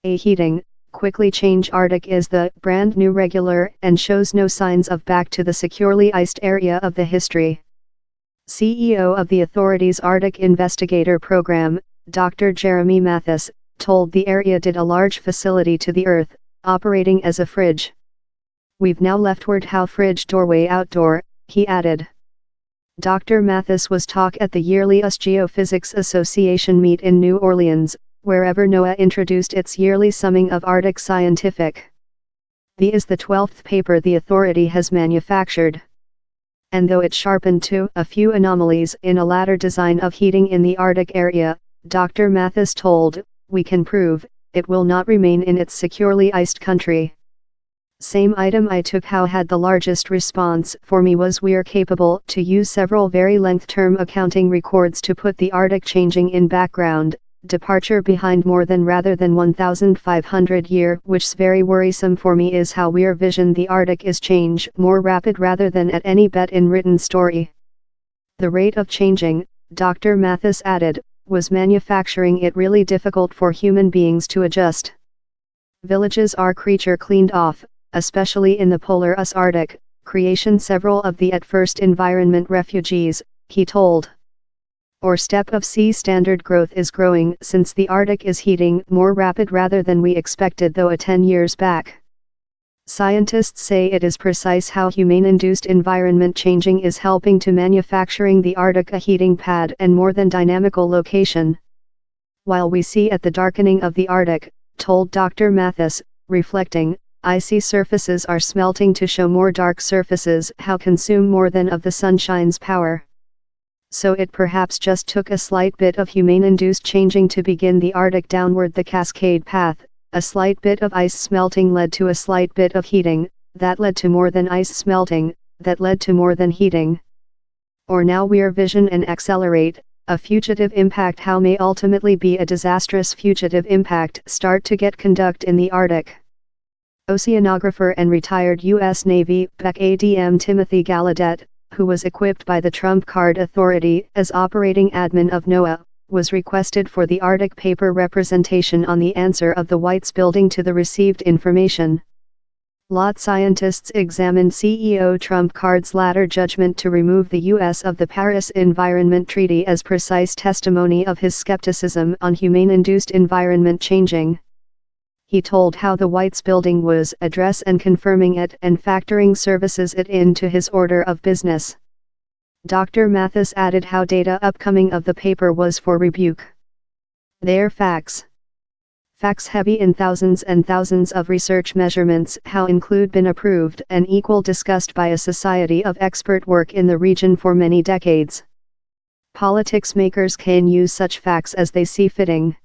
A heating, quickly change Arctic is the brand new regular and shows no signs of back to the securely iced area of the history. CEO of the authority's Arctic Investigator Program, Dr. Jeremy Mathis, told the area did a large facility to the Earth, operating as a fridge. We've now leftward how fridge doorway outdoor, he added. Dr. Mathis was talk at the yearly US Geophysics Association meet in New Orleans, wherever NOAA introduced its yearly summing of Arctic scientific. The is the 12th paper the authority has manufactured. And though it sharpened to a few anomalies in a latter design of heating in the Arctic area, Dr. Mathis told, we can prove, it will not remain in its securely iced country. Same item I took how had the largest response for me was we're capable to use several very length term accounting records to put the Arctic changing in background, departure behind more than rather than 1,500 year which's very worrisome for me is how we're vision the Arctic is change more rapid rather than at any bet in written story. The rate of changing, Dr. Mathis added, was manufacturing it really difficult for human beings to adjust. Villages are creature cleaned off, especially in the polar Arctic, creation several of the at first environment refugees, he told. Or step of sea standard growth is growing since the Arctic is heating more rapid rather than we expected though 10 years back. Scientists say it is precise how humane-induced environment changing is helping to manufacturing the Arctic a heating pad and more than dynamical location. While we see at the darkening of the Arctic, told Dr. Mathis, reflecting, icy surfaces are smelting to show more dark surfaces how consume more than of the sunshine's power. So it perhaps just took a slight bit of humane-induced changing to begin the Arctic downward the cascade path, a slight bit of ice smelting led to a slight bit of heating, that led to more than ice smelting, that led to more than heating. Or now we're vision and accelerate, a fugitive impact how may ultimately be a disastrous fugitive impact start to get conduct in the Arctic. Oceanographer and retired U.S. Navy Beck ADM Timothy Gallaudet, who was equipped by the Trump Card Authority as operating admin of NOAA, was requested for the Arctic paper representation on the answer of the Whites Building to the received information. Lot scientists examined CEO Trump Card's latter judgment to remove the U.S. of the Paris Environment Treaty as precise testimony of his skepticism on humane-induced environment changing. He told how the Whites Building was address and confirming it and factoring services it into his order of business. Dr. Mathis added how data upcoming of the paper was for rebuke. They're facts. Facts heavy in thousands and thousands of research measurements how include been approved and equal discussed by a society of expert work in the region for many decades. Politics makers can use such facts as they see fitting.